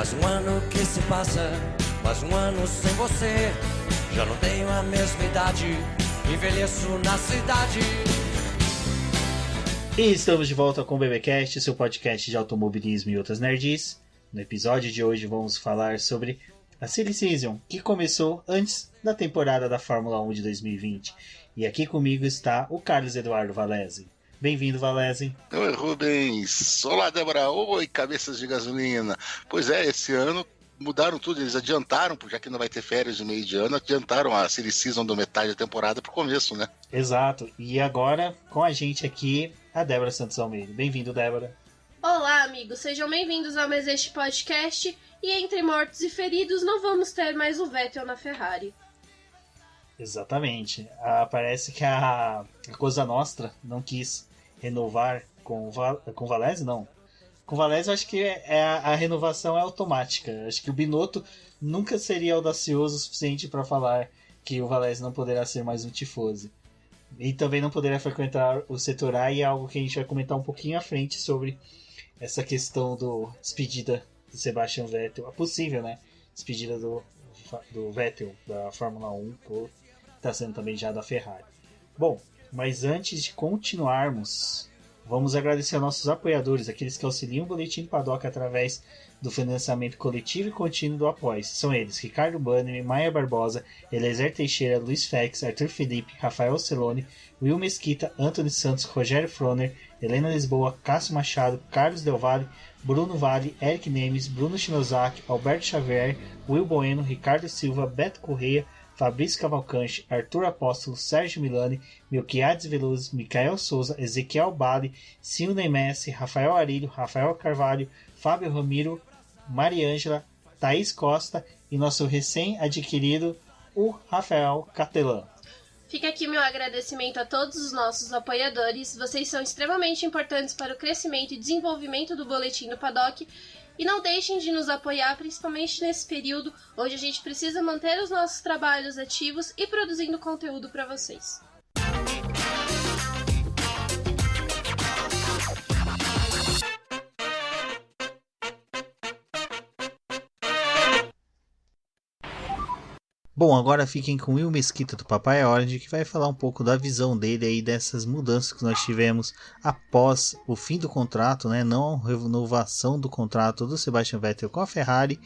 Faz um ano que se passa, faz um ano sem você. Já não tenho a mesma idade, envelheço na cidade. E estamos de volta com o BBcast, seu podcast de automobilismo e outras nerds. No episódio de hoje vamos falar sobre a Silly Season, que começou antes da temporada da Fórmula 1 de 2020. E aqui comigo está o Carlos Eduardo Valese. Bem-vindo, Valese. Oi, Rubens. Olá, Débora. Oi, cabeças de gasolina. Pois é, esse ano mudaram tudo, eles adiantaram, já que não vai ter férias de meio de ano, adiantaram a Silly Season do metade da temporada pro começo, né? Exato. E agora, com a gente aqui, a Débora Santos Almeida. Bem-vindo, Débora. Olá, amigos. Sejam bem-vindos a mais este podcast. E entre mortos e feridos, não vamos ter mais o Vettel na Ferrari. Exatamente. Parece que a Cosa Nostra não quis renovar com o Valese, não. Com o Valese eu acho que a renovação é automática. Acho que o Binotto nunca seria audacioso o suficiente para falar que o Valese não poderá ser mais um tifosi. E também não poderá frequentar o setor A, e é algo que a gente vai comentar um pouquinho à frente sobre essa questão do despedida do Sebastian Vettel. A possível, né? Despedida do Vettel da Fórmula 1, que está sendo também já da Ferrari. Bom, mas antes de continuarmos, vamos agradecer aos nossos apoiadores, aqueles que auxiliam o Boletim Paddock através do financiamento coletivo e contínuo do Apoia-se. São eles: Ricardo Bannerman, Maia Barbosa, Eliezer Teixeira, Luiz Fex, Arthur Felipe, Rafael Celone, Will Mesquita, Antony Santos, Rogério Froner, Helena Lisboa, Cássio Machado, Carlos Del Valle, Bruno Vale, Eric Nemes, Bruno Shinozaki, Alberto Xavier, Will Bueno, Ricardo Silva, Beto Correia, Fabrício Cavalcante, Arthur Apóstolo, Sérgio Milani, Melquiades Veloso, Micael Souza, Ezequiel Bale, Silney Messi, Rafael Arilho, Rafael Carvalho, Fábio Ramiro, Mariângela, Thaís Costa e nosso recém-adquirido, o Rafael Catelan. Fica aqui meu agradecimento a todos os nossos apoiadores. Vocês são extremamente importantes para o crescimento e desenvolvimento do Boletim do Paddock. E não deixem de nos apoiar, principalmente nesse período onde a gente precisa manter os nossos trabalhos ativos e produzindo conteúdo para vocês. Bom, agora fiquem com o Will Mesquita do Papai Orange, que vai falar um pouco da visão dele aí dessas mudanças que nós tivemos após o fim do contrato, né? Não a renovação do contrato do Sebastian Vettel com a Ferrari.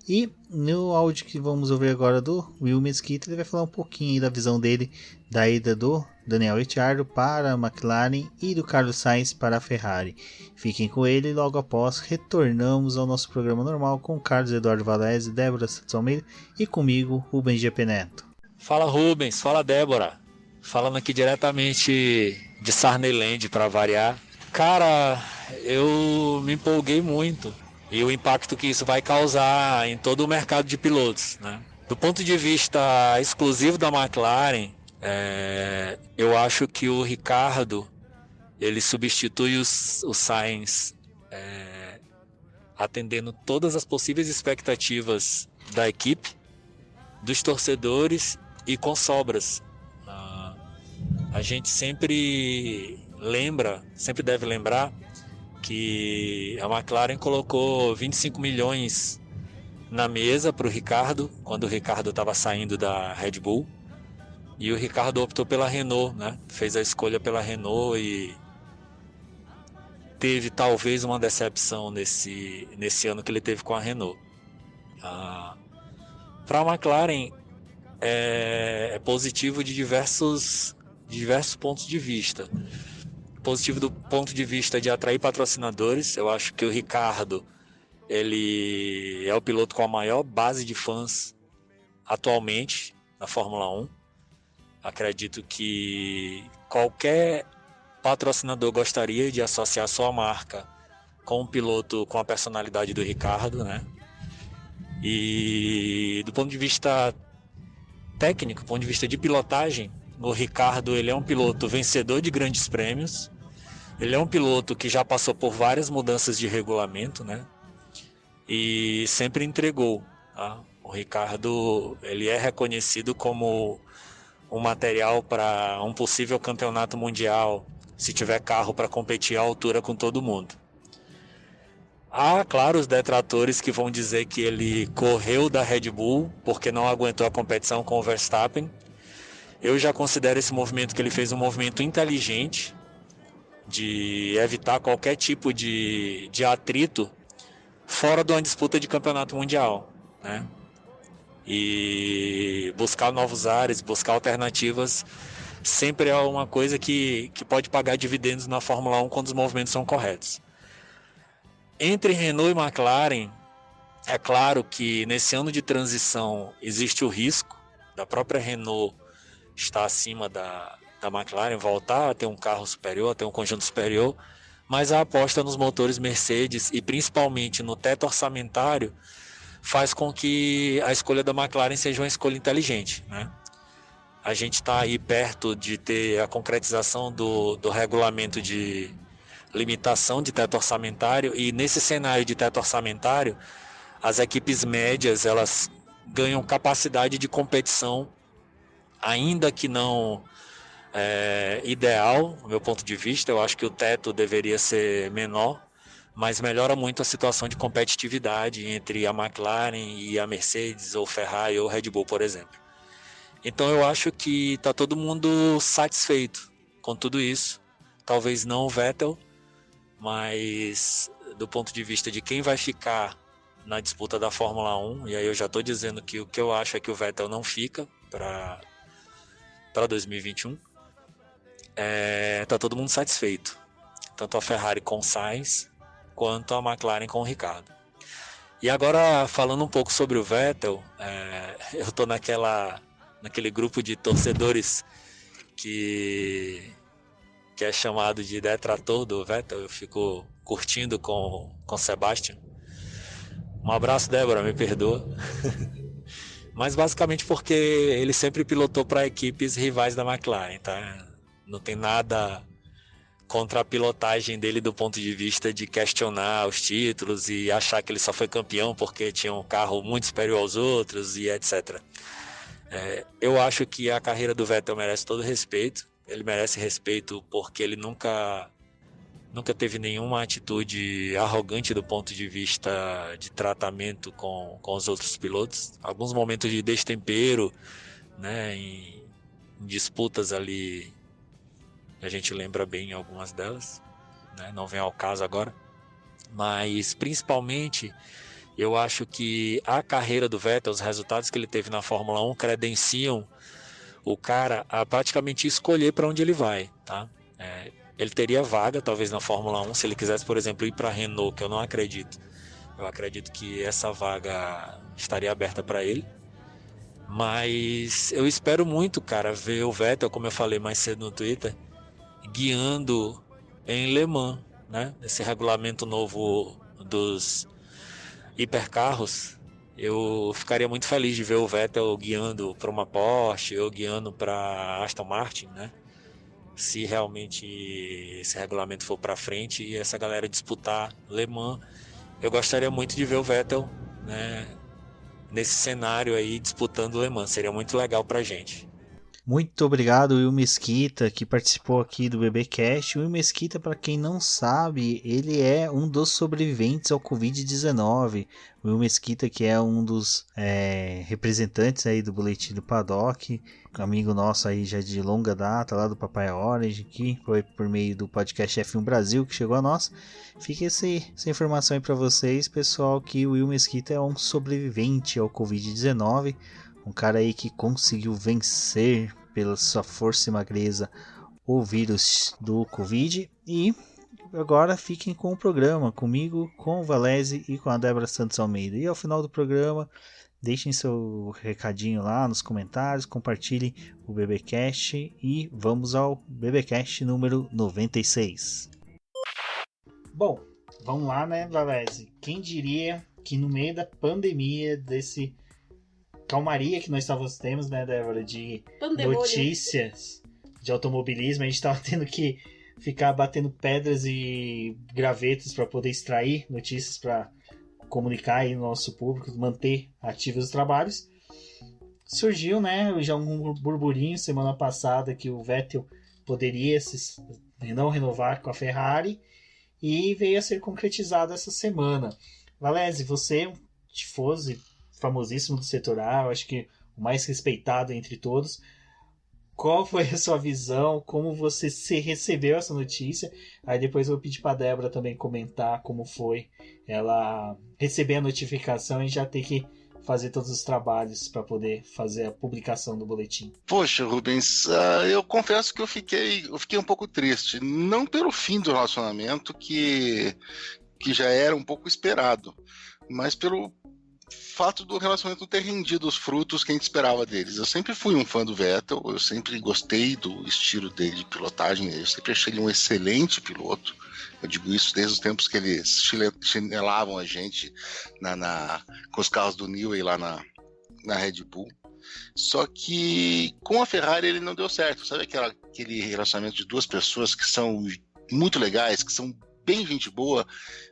E no áudio que vamos ouvir agora do Will Mesquita, ele vai falar um pouquinho aí da visão dele da ida do Daniel Ricciardo para a McLaren e do Carlos Sainz para a Ferrari. Fiquem com ele e logo após retornamos ao nosso programa normal com Carlos Eduardo Valese, Débora Santos Almeida e comigo, Rubens GP Neto. Fala Rubens, fala Débora, falando aqui diretamente de Sarneyland para variar. Cara, eu me empolguei muito e o impacto que isso vai causar em todo o mercado de pilotos, né? Do ponto de vista exclusivo da McLaren, eu acho que o Ricciardo ele substitui o Sainz atendendo todas as possíveis expectativas da equipe, dos torcedores e com sobras. A gente sempre deve lembrar que a McLaren colocou 25 milhões na mesa para o Ricciardo quando o Ricciardo estava saindo da Red Bull, e o Ricciardo optou pela Renault, né? Fez a escolha pela Renault e teve talvez uma decepção nesse ano que ele teve com a Renault. Para a McLaren é positivo de diversos pontos de vista. Positivo do ponto de vista de atrair patrocinadores. Eu acho que o Ricciardo ele é o piloto com a maior base de fãs atualmente na Fórmula 1. Acredito que qualquer patrocinador gostaria de associar sua marca com um piloto com a personalidade do Ricciardo, né? E do ponto de vista técnico, do ponto de vista de pilotagem, o Ricciardo ele é um piloto vencedor de grandes prêmios. Ele é um piloto que já passou por várias mudanças de regulamento, né? E sempre entregou, tá? O Ricciardo ele é reconhecido como um material para um possível campeonato mundial, se tiver carro para competir à altura com todo mundo. Há, claro, os detratores que vão dizer que ele correu da Red Bull porque não aguentou a competição com o Verstappen. Eu já considero esse movimento que ele fez um movimento inteligente de evitar qualquer tipo de atrito fora de uma disputa de campeonato mundial, né? E buscar novos ares, buscar alternativas, sempre é uma coisa que pode pagar dividendos na Fórmula 1 quando os movimentos são corretos. Entre Renault e McLaren, é claro que nesse ano de transição existe o risco da própria Renault estar acima da McLaren, voltar a ter um carro superior, a ter um conjunto superior, mas a aposta nos motores Mercedes e principalmente no teto orçamentário faz com que a escolha da McLaren seja uma escolha inteligente, né? A gente está aí perto de ter a concretização do regulamento de limitação de teto orçamentário, e nesse cenário de teto orçamentário as equipes médias elas ganham capacidade de competição, ainda que não ideal, do meu ponto de vista. Eu acho que o teto deveria ser menor, mas melhora muito a situação de competitividade entre a McLaren e a Mercedes, ou Ferrari, ou Red Bull, por exemplo. Então eu acho que está todo mundo satisfeito com tudo isso. Talvez não o Vettel, mas do ponto de vista de quem vai ficar na disputa da Fórmula 1, e aí eu já estou dizendo que o que eu acho é que o Vettel não fica para 2021, tá todo mundo satisfeito. Tanto a Ferrari com o Sainz, quanto a McLaren com o Ricciardo. E agora, falando um pouco sobre o Vettel, eu estou naquele grupo de torcedores que é chamado de detrator do Vettel. Eu fico curtindo com Sebastian. Um abraço, Débora, me perdoa. Mas basicamente porque ele sempre pilotou para equipes rivais da McLaren, tá? Não tem nada contra a pilotagem dele do ponto de vista de questionar os títulos e achar que ele só foi campeão porque tinha um carro muito superior aos outros e etc. Eu acho que a carreira do Vettel merece todo respeito. Ele merece respeito porque ele nunca teve nenhuma atitude arrogante do ponto de vista de tratamento com os outros pilotos. Alguns momentos de destempero, né, em disputas ali, a gente lembra bem algumas delas, né, não vem ao caso agora. Mas principalmente eu acho que a carreira do Vettel, os resultados que ele teve na Fórmula 1 credenciam o cara a praticamente escolher para onde ele vai, tá? Ele teria vaga, talvez, na Fórmula 1, se ele quisesse, por exemplo, ir para a Renault, que eu não acredito. Eu acredito que essa vaga estaria aberta para ele. Mas eu espero muito, cara, ver o Vettel, como eu falei mais cedo no Twitter, guiando em Le Mans, né? Esse regulamento novo dos hipercarros. Eu ficaria muito feliz de ver o Vettel guiando para uma Porsche ou guiando para Aston Martin, né? Se realmente esse regulamento for para frente e essa galera disputar Le Mans, eu gostaria muito de ver o Vettel, né, nesse cenário aí disputando Le Mans. Seria muito legal pra gente. Muito obrigado, Will Mesquita, que participou aqui do BBcast. O Will Mesquita, para quem não sabe, ele é um dos sobreviventes ao Covid-19. O Will Mesquita, que é um dos representantes aí do Boletim do Paddock, amigo nosso aí já de longa data, lá do Papai Orange, que foi por meio do podcast F1 Brasil que chegou a nós. Fica essa informação aí para vocês, pessoal, que o Will Mesquita é um sobrevivente ao Covid-19. Um cara aí que conseguiu vencer pela sua força e magreza o vírus do Covid. E agora fiquem com o programa, comigo, com o Valese e com a Débora Santos Almeida. E ao final do programa, deixem seu recadinho lá nos comentários, compartilhem o BBcast e vamos ao BBcast número 96. Bom, vamos lá, né, Valese? Quem diria que no meio da pandemia, desse calmaria que nós temos, né, Débora, de notícias de automobilismo, a gente estava tendo que ficar batendo pedras e gravetos para poder extrair notícias para comunicar aí no nosso público, manter ativos os trabalhos. Surgiu, né, já um burburinho semana passada que o Vettel poderia não renovar com a Ferrari, e veio a ser concretizado essa semana. Valese, você é um tifosi famosíssimo do setor A, eu acho que o mais respeitado entre todos. Qual foi a sua visão? Como você se recebeu essa notícia? Aí depois eu vou pedir para a Débora também comentar como foi ela receber a notificação e já ter que fazer todos os trabalhos para poder fazer a publicação do boletim. Poxa, Rubens, eu confesso que eu fiquei um pouco triste. Não pelo fim do relacionamento, que já era um pouco esperado, mas pelo fato do relacionamento não ter rendido os frutos que a gente esperava deles. Eu sempre fui um fã do Vettel, eu sempre gostei do estilo dele de pilotagem, eu sempre achei ele um excelente piloto. Eu digo isso desde os tempos que eles chinelavam a gente com os carros do Newey lá na Red Bull. Só que com a Ferrari ele não deu certo. Sabe aquele relacionamento de duas pessoas que são muito legais, que são bem gente boa,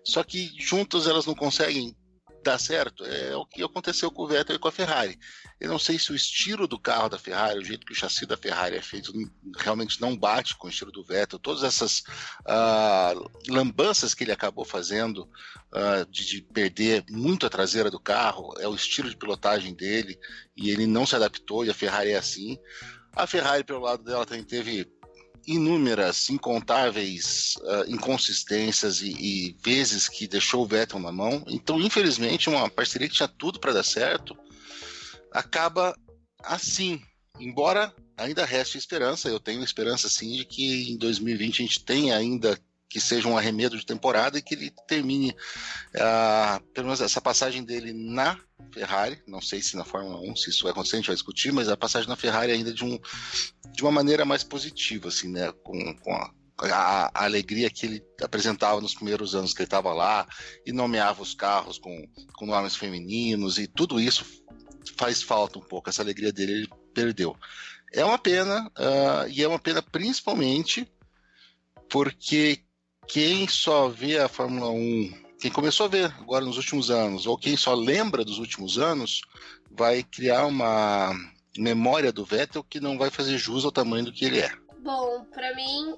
só que juntas elas não conseguem dar certo? É o que aconteceu com o Vettel e com a Ferrari. Eu não sei se o estilo do carro da Ferrari, o jeito que o chassi da Ferrari é feito, realmente não bate com o estilo do Vettel. Todas essas lambanças que ele acabou fazendo de perder muito a traseira do carro, é o estilo de pilotagem dele, e ele não se adaptou, e a Ferrari é assim. A Ferrari, pelo lado dela, também teve inúmeras, incontáveis inconsistências e vezes que deixou o Vettel na mão. Então, infelizmente, uma parceria que tinha tudo para dar certo acaba assim. Embora ainda reste esperança, eu tenho esperança sim de que em 2020 a gente tenha ainda que seja um arremedo de temporada e que ele termine pelo menos essa passagem dele na Ferrari. Não sei se na Fórmula 1, se isso vai acontecer, a gente vai discutir, mas a passagem na Ferrari ainda de uma maneira mais positiva, assim, né? Com a alegria que ele apresentava nos primeiros anos que ele estava lá e nomeava os carros com nomes femininos, e tudo isso faz falta um pouco. Essa alegria dele ele perdeu. É uma pena, e é uma pena principalmente porque quem só vê a Fórmula 1, quem começou a ver agora nos últimos anos, ou quem só lembra dos últimos anos, vai criar uma memória do Vettel que não vai fazer jus ao tamanho do que ele é. Bom, pra mim,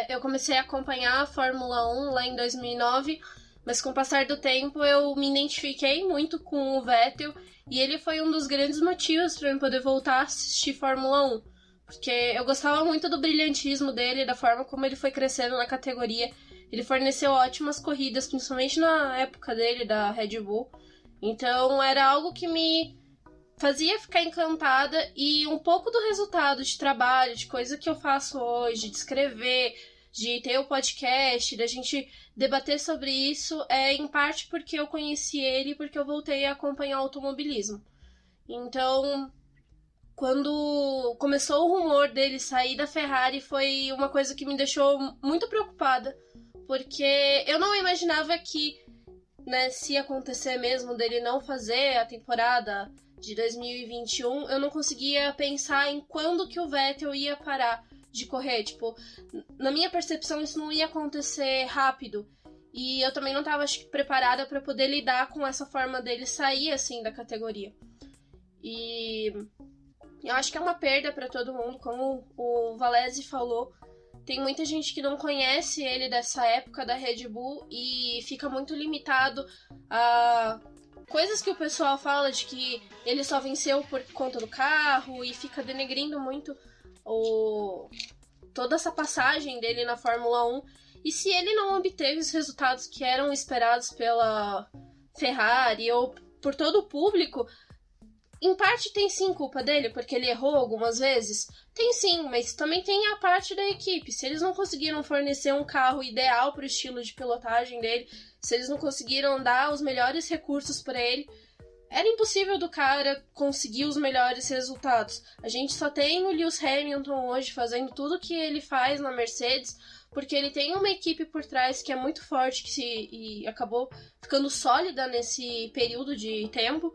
eu comecei a acompanhar a Fórmula 1 lá em 2009, mas com o passar do tempo eu me identifiquei muito com o Vettel, e ele foi um dos grandes motivos para eu poder voltar a assistir Fórmula 1, porque eu gostava muito do brilhantismo dele, da forma como ele foi crescendo na categoria. Ele forneceu ótimas corridas, principalmente na época dele, da Red Bull. Então era algo que me fazia ficar encantada, e um pouco do resultado de trabalho, de coisa que eu faço hoje, de escrever, de ter o podcast, da gente debater sobre isso, é em parte porque eu conheci ele, porque eu voltei a acompanhar o automobilismo. Então, quando começou o rumor dele sair da Ferrari, foi uma coisa que me deixou muito preocupada, porque eu não imaginava que, né, se acontecer mesmo dele não fazer a temporada de 2021, eu não conseguia pensar em quando que o Vettel ia parar de correr. Tipo, na minha percepção isso não ia acontecer rápido, e eu também não estava preparada para poder lidar com essa forma dele sair assim da categoria. E eu acho que é uma perda para todo mundo, como o Valese falou. Tem muita gente que não conhece ele dessa época da Red Bull e fica muito limitado a coisas que o pessoal fala de que ele só venceu por conta do carro, e fica denegrindo muito toda essa passagem dele na Fórmula 1. E se ele não obteve os resultados que eram esperados pela Ferrari ou por todo o público, em parte tem sim culpa dele, porque ele errou algumas vezes. Tem sim, mas também tem a parte da equipe. Se eles não conseguiram fornecer um carro ideal para o estilo de pilotagem dele, se eles não conseguiram dar os melhores recursos para ele, era impossível do cara conseguir os melhores resultados. A gente só tem o Lewis Hamilton hoje fazendo tudo que ele faz na Mercedes, porque ele tem uma equipe por trás que é muito forte, e acabou ficando sólida nesse período de tempo.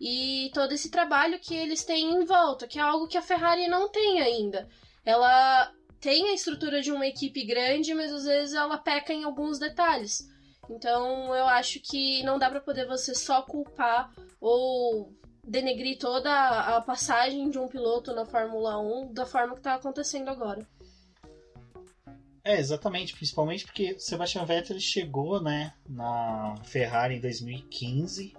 E todo esse trabalho que eles têm em volta, que é algo que a Ferrari não tem ainda. Ela tem a estrutura de uma equipe grande, mas às vezes ela peca em alguns detalhes. Então eu acho que não dá pra poder você só culpar ou denegrir toda a passagem de um piloto na Fórmula 1 da forma que tá acontecendo agora. Exatamente, principalmente porque Sebastian Vettel chegou, né, na Ferrari em 2015,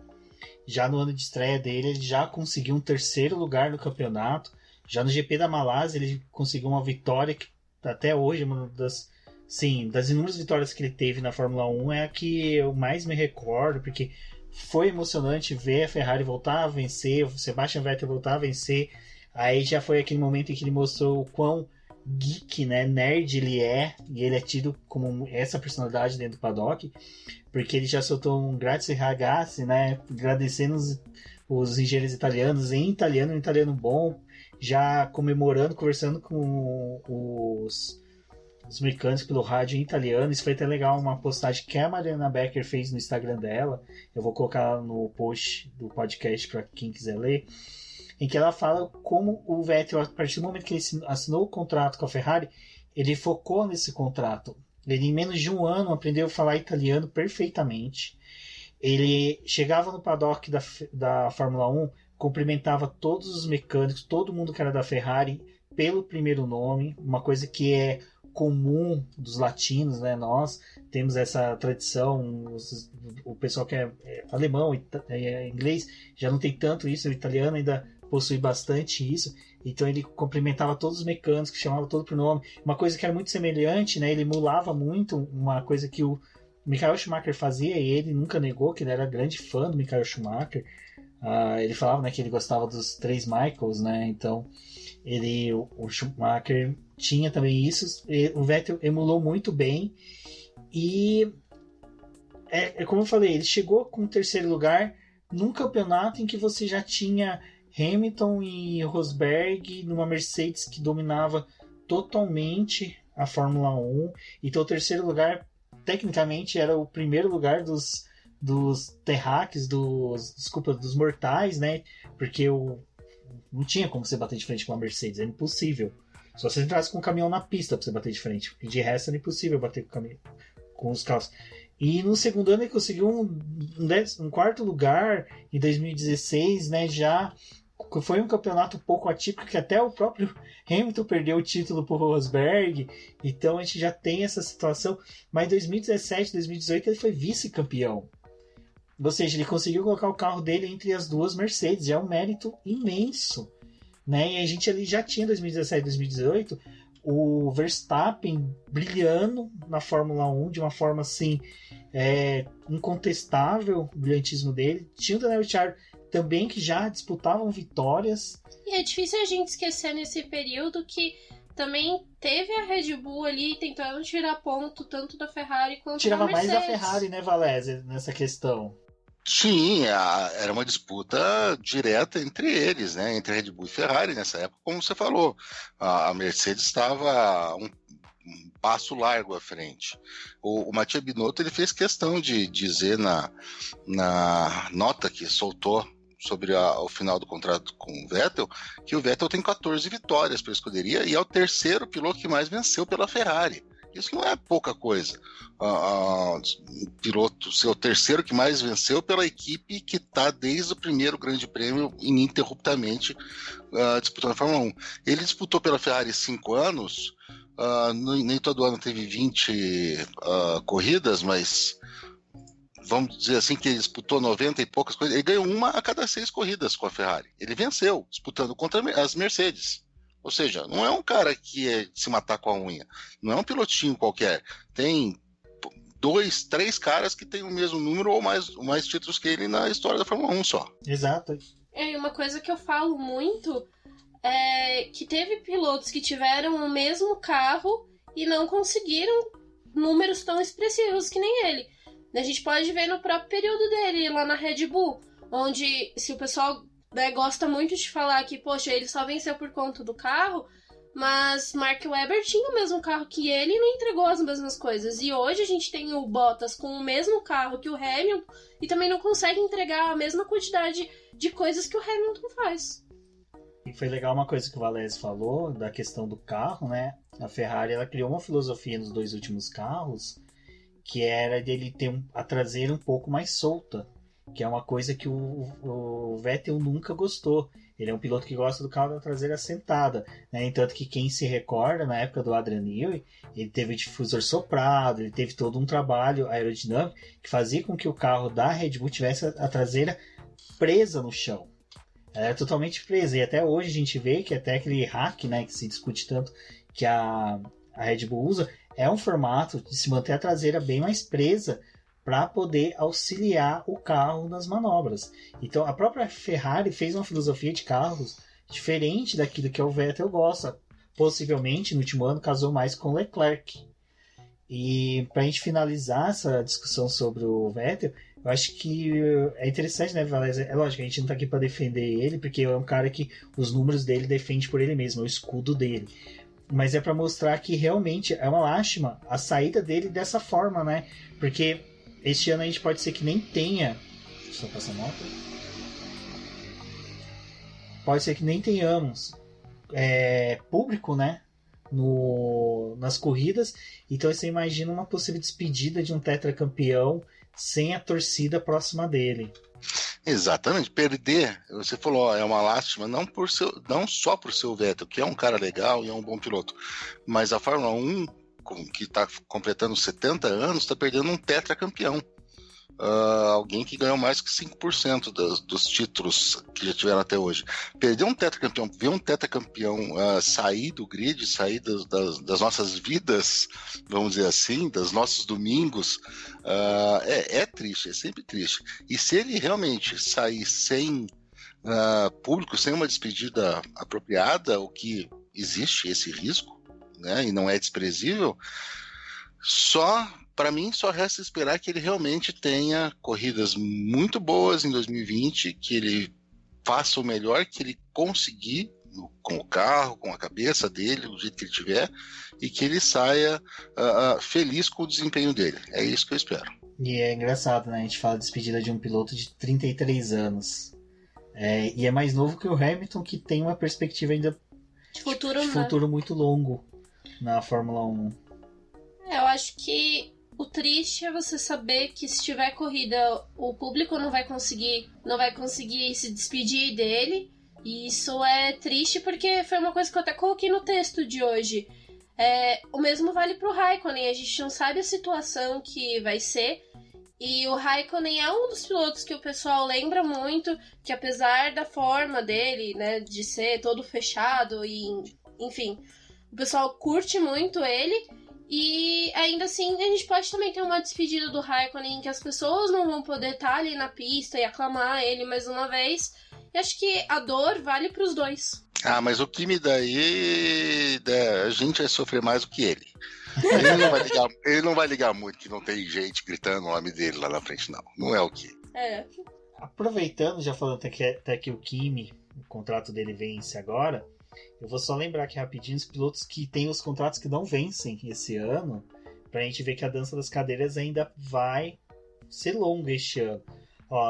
já no ano de estreia dele, ele já conseguiu um terceiro lugar no campeonato, já no GP da Malásia ele conseguiu uma vitória que até hoje é uma das inúmeras vitórias que ele teve na Fórmula 1 é a que eu mais me recordo, porque foi emocionante ver a Ferrari voltar a vencer, o Sebastian Vettel voltar a vencer. Aí já foi aquele momento em que ele mostrou o quão geek, né, nerd ele é, e ele é tido como essa personalidade dentro do paddock, porque ele já soltou um grazie ragazzi, né, agradecendo os engenheiros italianos em italiano, um italiano bom, já comemorando, conversando com os mecânicos pelo rádio em italiano. Isso foi até legal, uma postagem que a Mariana Becker fez no Instagram dela, eu vou colocar no post do podcast para quem quiser ler, em que ela fala como o Vettel, a partir do momento que ele assinou o contrato com a Ferrari, ele focou nesse contrato. Ele, em menos de um ano, aprendeu a falar italiano perfeitamente. Ele chegava no paddock da Fórmula 1, cumprimentava todos os mecânicos, todo mundo que era da Ferrari, pelo primeiro nome, uma coisa que é comum dos latinos, né? Nós temos essa tradição, o pessoal que é alemão, inglês, já não tem tanto isso, o italiano ainda possui bastante isso, então ele cumprimentava todos os mecânicos, chamava todo por nome, uma coisa que era muito semelhante, né? Ele emulava muito uma coisa que o Michael Schumacher fazia, e ele nunca negou que ele era grande fã do Michael Schumacher. Ele falava, né, que ele gostava dos 3 Michaels, né? Então o Schumacher tinha também isso, o Vettel emulou muito bem, e como eu falei, ele chegou com o terceiro lugar num campeonato em que você já tinha Hamilton e Rosberg numa Mercedes que dominava totalmente a Fórmula 1. Então o terceiro lugar tecnicamente era o primeiro lugar dos terráqueos, dos mortais, né? Porque não tinha como você bater de frente com uma Mercedes, é impossível. Só se você entrasse com um caminhão na pista para você bater de frente, porque de resto era impossível bater com os carros. E no segundo ano ele conseguiu um quarto lugar em 2016, né? Já foi um campeonato um pouco atípico, que até o próprio Hamilton perdeu o título para o Rosberg, então a gente já tem essa situação. Mas em 2017, 2018 ele foi vice-campeão, ou seja, ele conseguiu colocar o carro dele entre as duas Mercedes, já é um mérito imenso, né? E a gente ali já tinha em 2017, 2018 o Verstappen brilhando na Fórmula 1 de uma forma assim incontestável, o brilhantismo dele. Tinha o Daniel Ricciardo também, que já disputavam vitórias. E é difícil a gente esquecer nesse período que também teve a Red Bull ali tentando tirar ponto tanto da Ferrari quanto Tirava da Mercedes. mais da Ferrari, né, Valézia, nessa questão. Sim, era uma disputa direta entre eles, né? Entre Red Bull e Ferrari nessa época, como você falou. A Mercedes estava um passo largo à frente. O Mattia Binotto ele fez questão de dizer na nota que soltou sobre o final do contrato com o Vettel, que o Vettel tem 14 vitórias pela escuderia e é o terceiro piloto que mais venceu pela Ferrari. Isso não é pouca coisa. O piloto ser o terceiro que mais venceu pela equipe que está desde o primeiro grande prêmio ininterruptamente disputando a Fórmula 1. Ele disputou pela Ferrari 5 anos, nem todo ano teve 20 corridas, mas vamos dizer assim que ele disputou 90 e poucas coisas. Ele ganhou uma a cada 6 corridas com a Ferrari. Ele venceu, disputando contra as Mercedes. Ou seja, não é um cara que é de se matar com a unha. Não é um pilotinho qualquer. Tem 2, 3 caras que têm o mesmo número ou mais títulos que ele na história da Fórmula 1 só. Exato. E uma coisa que eu falo muito é que teve pilotos que tiveram o mesmo carro e não conseguiram números tão expressivos que nem ele. A gente pode ver no próprio período dele lá na Red Bull, onde se o pessoal gosta muito de falar que, poxa, ele só venceu por conta do carro, mas Mark Webber tinha o mesmo carro que ele e não entregou as mesmas coisas. E hoje a gente tem o Bottas com o mesmo carro que o Hamilton e também não consegue entregar a mesma quantidade de coisas que o Hamilton faz. E foi legal uma coisa que o Valese falou da questão do carro, né? A Ferrari ela criou uma filosofia nos 2 últimos carros que era dele ter a traseira um pouco mais solta. que é uma coisa que o Vettel nunca gostou. Ele é um piloto que gosta do carro da traseira sentada, né? Entanto que quem se recorda, na época do Adrian Newey, ele teve difusor soprado, ele teve todo um trabalho aerodinâmico que fazia com que o carro da Red Bull tivesse a traseira presa no chão. Ela é totalmente presa, e até hoje a gente vê que até aquele hack, né, que se discute tanto que a Red Bull usa, é um formato de se manter a traseira bem mais presa para poder auxiliar o carro nas manobras. Então a própria Ferrari fez uma filosofia de carros diferente daquilo que o Vettel gosta. Possivelmente no último ano casou mais com Leclerc. E para a gente finalizar essa discussão sobre o Vettel, eu acho que é interessante, né, Valéria? É lógico, a gente não tá aqui para defender ele, porque é um cara que os números dele defende por ele mesmo, é o escudo dele. Mas é para mostrar que realmente é uma lástima a saída dele dessa forma, né? Porque este ano a gente pode ser que nem tenha. Deixa eu passar a moto. Pode ser que nem tenhamos público, né? Nas corridas. Então você imagina uma possível despedida de um tetracampeão sem a torcida próxima dele. Exatamente, perder, você falou, ó, é uma lástima, não só por ser o Vettel, que é um cara legal e é um bom piloto, mas a Fórmula 1, que está completando 70 anos, está perdendo um tetracampeão. Alguém que ganhou mais que 5% dos títulos que já tiveram até hoje. Perder um tetracampeão, ver um tetracampeão sair do grid, sair das nossas vidas, vamos dizer assim, dos nossos domingos, é triste, é sempre triste. E se ele realmente sair sem público, sem uma despedida apropriada, o que existe esse risco, né, e não é desprezível, para mim, só resta esperar que ele realmente tenha corridas muito boas em 2020, que ele faça o melhor que ele conseguir com o carro, com a cabeça dele, do jeito que ele tiver, e que ele saia feliz com o desempenho dele. É isso que eu espero. E é engraçado, né? A gente fala de despedida de um piloto de 33 anos. E é mais novo que o Hamilton, que tem uma perspectiva ainda de futuro, futuro muito longo na Fórmula 1. Eu acho que o triste é você saber que se tiver corrida, o público não vai conseguir se despedir dele. E isso é triste porque foi uma coisa que eu até coloquei no texto de hoje. O mesmo vale pro Raikkonen, a gente não sabe a situação que vai ser. E o Raikkonen é um dos pilotos que o pessoal lembra muito, que apesar da forma dele, né, de ser todo fechado e, enfim, o pessoal curte muito ele. E ainda assim, a gente pode também ter uma despedida do Raikkonen, que as pessoas não vão poder estar ali na pista e aclamar ele mais uma vez. E acho que a dor vale para os dois. Mas o Kimi daí, a gente vai sofrer mais do que ele. Ele não vai ligar muito que não tem gente gritando o nome dele lá na frente, não. Não é o Kimi. Aproveitando, já falando até que o Kimi, o contrato dele vence agora, eu vou só lembrar aqui rapidinho os pilotos que têm os contratos que não vencem esse ano, pra gente ver que a dança das cadeiras ainda vai ser longa este ano.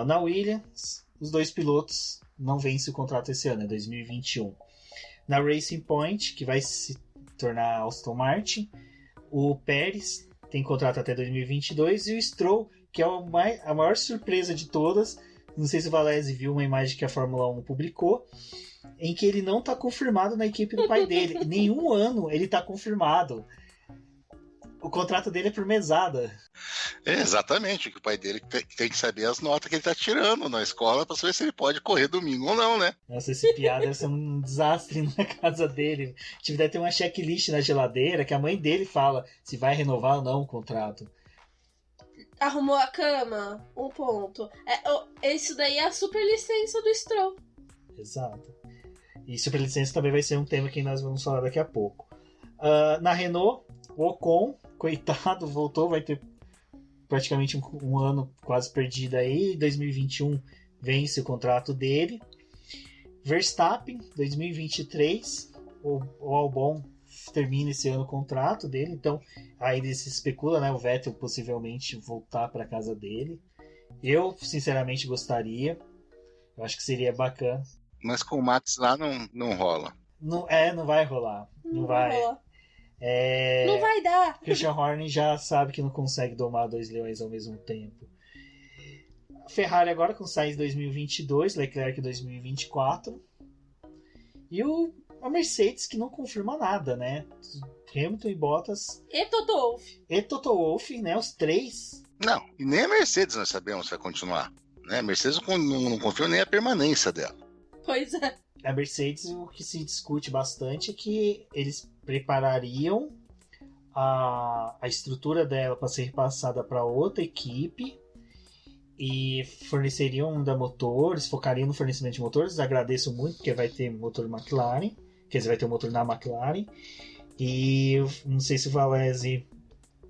Na Williams, os dois pilotos não vencem o contrato esse ano, é 2021. Na Racing Point, que vai se tornar Aston Martin, o Pérez tem contrato até 2022 e o Stroll, que é a maior surpresa de todas. Não sei se o Valese viu uma imagem que a Fórmula 1 publicou, em que ele não está confirmado na equipe do pai dele. Nenhum ano ele está confirmado. O contrato dele é por mesada. Exatamente, que o pai dele tem que saber as notas que ele está tirando na escola para saber se ele pode correr domingo ou não, né? Nossa, esse piada deve ser um desastre na casa dele. Deve ter uma checklist na geladeira que a mãe dele fala se vai renovar ou não o contrato. Arrumou a cama? 1 ponto. Esse daí é a superlicença do Stroll. Exato. E superlicença também vai ser um tema que nós vamos falar daqui a pouco. Na Renault, o Ocon, coitado, voltou, vai ter praticamente um ano quase perdido aí. 2021 vence o contrato dele. Verstappen, 2023, o Albon termina esse ano o contrato dele, então aí se especula, né, o Vettel possivelmente voltar para casa dele. Eu sinceramente gostaria, eu acho que seria bacana. Mas com o Max lá não rola. Não vai rolar. Não vai. Rolar. Não vai dar. Christian Horner já sabe que não consegue domar 2 leões ao mesmo tempo. Ferrari agora com Sainz 2022, Leclerc 2024. E a Mercedes que não confirma nada, né? Hamilton e Bottas. E Toto Wolff. Né? Os três. Não, e nem a Mercedes nós sabemos se vai continuar. Né? A Mercedes não confirma nem a permanência dela. Pois é. A Mercedes, o que se discute bastante é que eles preparariam a estrutura dela para ser repassada para outra equipe e forneceriam ainda motores, focariam no fornecimento de motores. Agradeço muito, porque vai ter motor McLaren, quer dizer, vai ter um motor na McLaren. E não sei se o Valese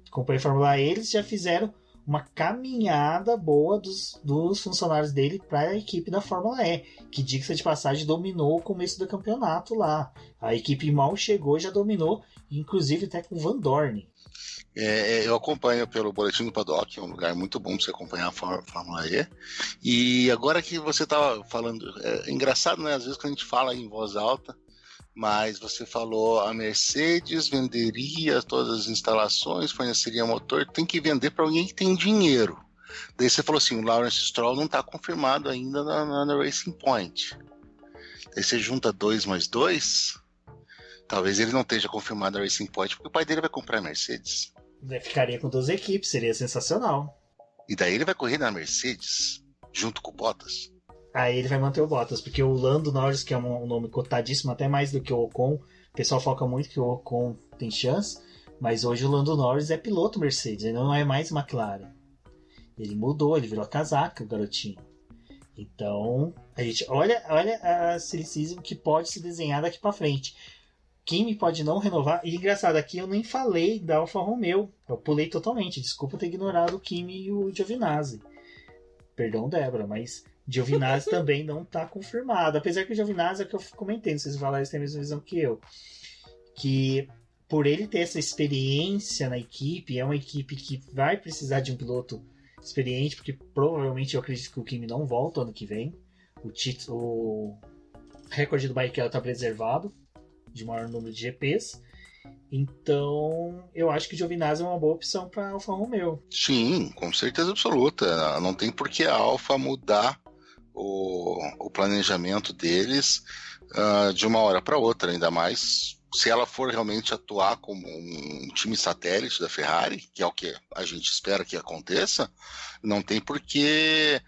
acompanha a Fórmula E, eles já fizeram uma caminhada boa dos funcionários dele para a equipe da Fórmula E, que, diga-se de passagem, dominou o começo do campeonato lá. A equipe mal chegou, já dominou, inclusive até com o Van Dorn. Eu acompanho pelo Boletim do Paddock, é um lugar muito bom para você acompanhar a Fórmula E. E agora que você estava falando, é engraçado, né? Às vezes que a gente fala em voz alta, mas você falou a Mercedes venderia todas as instalações, forneceria motor, tem que vender para alguém que tem dinheiro. Daí você falou assim, o Lawrence Stroll não está confirmado ainda na Racing Point. Daí você junta 2 mais 2, talvez ele não esteja confirmado na Racing Point, porque o pai dele vai comprar a Mercedes. Ficaria com 2 equipes, seria sensacional. E daí ele vai correr na Mercedes, junto com o Bottas. Aí ele vai manter o Bottas, porque o Lando Norris, que é um nome cotadíssimo, até mais do que o Ocon, o pessoal foca muito que o Ocon tem chance, mas hoje o Lando Norris é piloto Mercedes, ele não é mais McLaren. Ele mudou, ele virou a casaca, o garotinho. Então, a gente olha a silly season que pode se desenhar daqui pra frente. Kimi pode não renovar, e engraçado, aqui eu nem falei da Alfa Romeo, eu pulei totalmente, desculpa ter ignorado o Kimi e o Giovinazzi. Perdão, Débora, mas Giovinazzi também não está confirmado. Apesar que o Giovinazzi é o que eu comentei, não sei se o Valério tem a mesma visão que eu. Que por ele ter essa experiência na equipe, é uma equipe que vai precisar de um piloto experiente, porque provavelmente eu acredito que o Kimi não volta ano que vem. O recorde do Barrichello está preservado, de maior número de GPs. Então, eu acho que o Giovinazzi é uma boa opção para a Alfa Romeo. Sim, com certeza absoluta. Não tem por que a Alfa mudar o planejamento deles de uma hora para outra, ainda mais se ela for realmente atuar como um time satélite da Ferrari, que é o que a gente espera que aconteça, não tem por que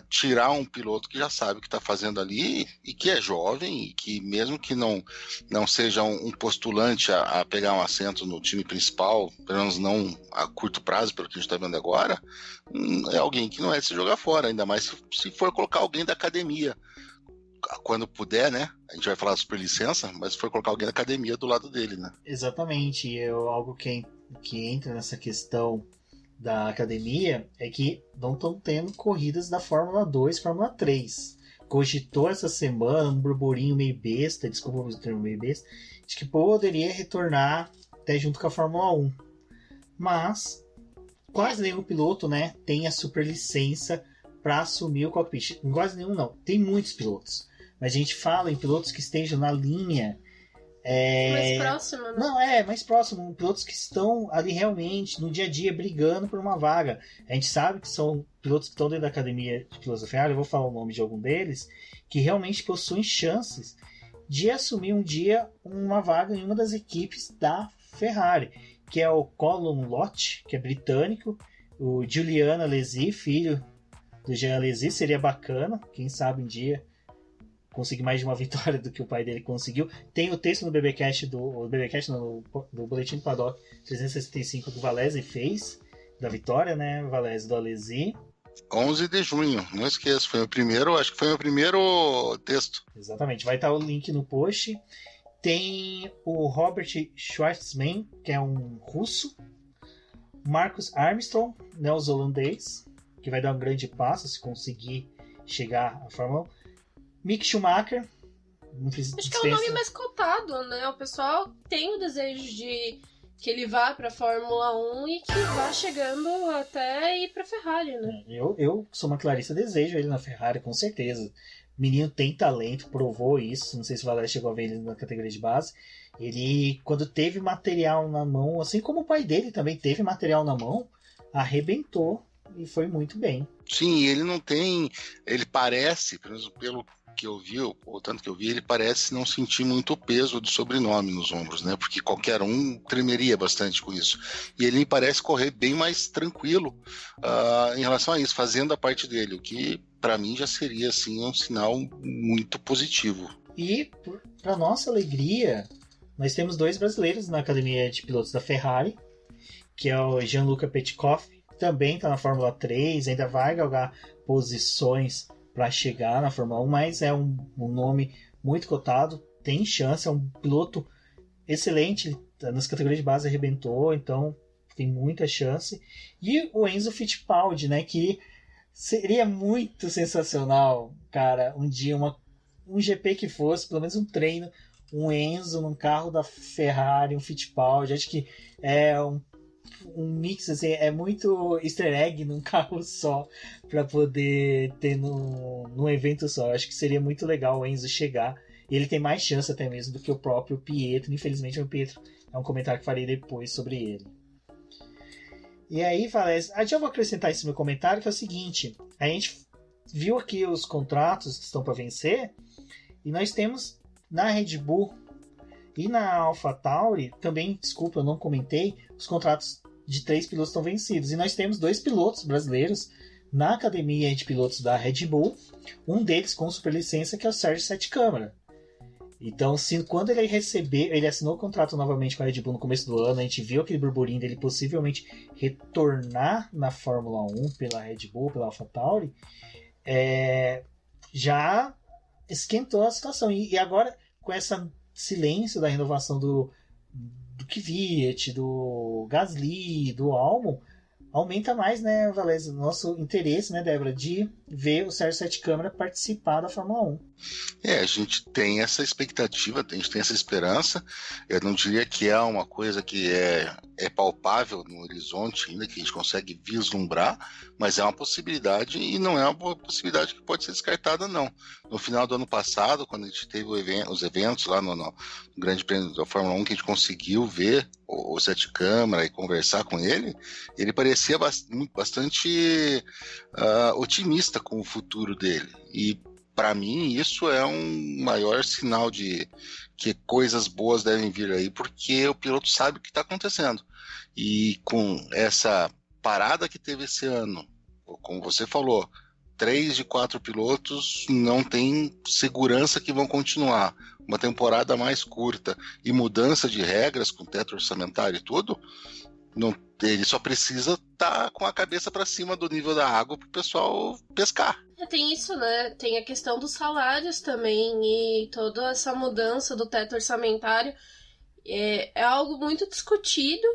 tirar um piloto que já sabe o que está fazendo ali e que é jovem e que mesmo que não seja um postulante a pegar um assento no time principal, pelo menos não a curto prazo, pelo que a gente está vendo agora, é alguém que não é de se jogar fora, ainda mais se for colocar alguém da academia, quando puder, né? A gente vai falar sobre licença, mas se for colocar alguém da academia do lado dele, né? Exatamente, algo que entra nessa questão da academia é que não estão tendo corridas da Fórmula 2 Fórmula 3. Cogitou essa semana um burburinho meio besta, desculpa o termo meio besta, de que poderia retornar até junto com a Fórmula 1. Mas quase nenhum piloto, né, tem a superlicença para assumir o cockpit. Quase nenhum não, tem muitos pilotos. Mas a gente fala em pilotos que estejam na linha mais próximo, né? Não, mais próximo. Pilotos que estão ali realmente no dia a dia brigando por uma vaga. A gente sabe que são pilotos que estão dentro da academia de pilotos da Ferrari, eu vou falar o nome de algum deles, que realmente possuem chances de assumir um dia uma vaga em uma das equipes da Ferrari, que é o Colin Lott, que é britânico, o Julian Alesi, filho do Jean Alesi, seria bacana, quem sabe um dia conseguir mais de uma vitória do que o pai dele conseguiu. Tem o texto no BBcast do Boletim do Paddock 365 que o Valese fez, da vitória, né, Valese do Alesi. 11 de junho, não esqueça, acho que foi o meu primeiro texto. Exatamente, vai estar o link no post. Tem o Robert Schwartzman, que é um russo. Marcus Armstrong, neozelandês, que vai dar um grande passo se conseguir chegar à Fórmula 1. Mick Schumacher, não fiz acho que é o nome mais cotado, né? O pessoal tem o desejo de que ele vá pra Fórmula 1 e que vá chegando até ir pra Ferrari, né? Eu sou uma clarista, desejo ele na Ferrari, com certeza. O menino tem talento, provou isso. Não sei se o Valério chegou a ver ele na categoria de base. Ele, quando teve material na mão, assim como o pai dele também teve material na mão, arrebentou e foi muito bem. Sim, ele não tem... Ele parece, pelo que eu vi, ou tanto que eu vi, ele parece não sentir muito o peso do sobrenome nos ombros, né? Porque qualquer um tremeria bastante com isso. E ele me parece correr bem mais tranquilo em relação a isso, fazendo a parte dele, o que para mim já seria assim um sinal muito positivo. E, para nossa alegria, nós temos 2 brasileiros na academia de pilotos da Ferrari, que é o Gianluca Petkoff, que também está na Fórmula 3, ainda vai galgar posições para chegar na Fórmula 1, mas é um nome muito cotado, tem chance, é um piloto excelente, nas categorias de base arrebentou, então tem muita chance. E o Enzo Fittipaldi, né, que seria muito sensacional, cara, um dia um GP que fosse, pelo menos um treino, um Enzo num carro da Ferrari, um Fittipaldi, acho que é um mix, assim, é muito easter egg num carro só para poder ter num evento só. Acho que seria muito legal o Enzo chegar, e ele tem mais chance até mesmo do que o próprio Pietro. Infelizmente o Pietro é um comentário que farei depois sobre ele. E aí, Valese, já vou acrescentar esse meu comentário, que é o seguinte: a gente viu aqui os contratos que estão para vencer, e nós temos na Red Bull e na AlphaTauri também, desculpa, eu não comentei, os contratos de 3 pilotos estão vencidos. E nós temos 2 pilotos brasileiros na academia de pilotos da Red Bull, um deles com superlicença, que é o Sérgio Sete Câmara. Então, quando ele assinou o contrato novamente com a Red Bull no começo do ano, a gente viu aquele burburinho dele possivelmente retornar na Fórmula 1 pela Red Bull, pela AlphaTauri, já esquentou a situação. E agora, com esse silêncio da renovação do Kvyat, do Gasly, do Albon, aumenta mais, né, Valese, o nosso interesse, né, Débora, de ver o Sérgio Sete Câmara participar da Fórmula 1. A gente tem essa expectativa, a gente tem essa esperança. Eu não diria que é uma coisa que é palpável no horizonte ainda, que a gente consegue vislumbrar, mas é uma possibilidade, e não é uma possibilidade que pode ser descartada, não. No final do ano passado, quando a gente teve os eventos lá no Grande Prêmio da Fórmula 1, que a gente conseguiu ver o Sete Câmara e conversar com ele, ele parecia bastante otimista com o futuro dele. E para mim isso é um maior sinal de que coisas boas devem vir aí, porque o piloto sabe o que está acontecendo. E com essa parada que teve esse ano, como você falou, 3 de 4 pilotos não têm segurança que vão continuar. Uma temporada mais curta e mudança de regras com teto orçamentário e tudo, ele só precisa estar com a cabeça para cima do nível da água para o pessoal pescar. Tem isso, né? Tem a questão dos salários também, e toda essa mudança do teto orçamentário é algo muito discutido,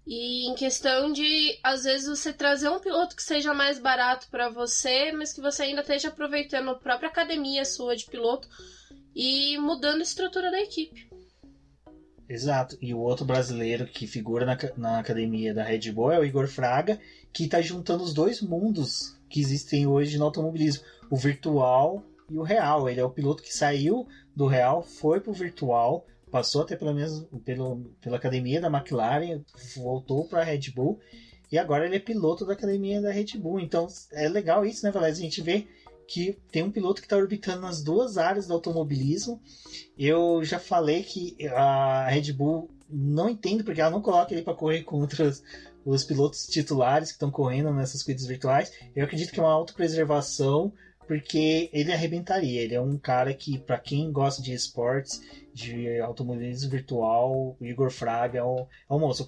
e em questão de, às vezes, você trazer um piloto que seja mais barato para você, mas que você ainda esteja aproveitando a própria academia sua de piloto e mudando a estrutura da equipe. Exato, e o outro brasileiro que figura na academia da Red Bull é o Igor Fraga, que está juntando os 2 mundos que existem hoje no automobilismo, o virtual e o real. Ele é o piloto que saiu do real, foi para o virtual, passou até pela academia da McLaren, voltou para a Red Bull, e agora ele é piloto da academia da Red Bull. Então é legal isso, né, Valéria? A gente vê que tem um piloto que está orbitando nas 2 áreas do automobilismo. Eu já falei que a Red Bull não entende porque ela não coloca ele para correr contra os pilotos titulares que estão correndo nessas corridas virtuais. Eu acredito que é uma autopreservação, porque ele arrebentaria. Ele é um cara que, para quem gosta de esportes, de automobilismo virtual, o Igor Fraga é um monstro.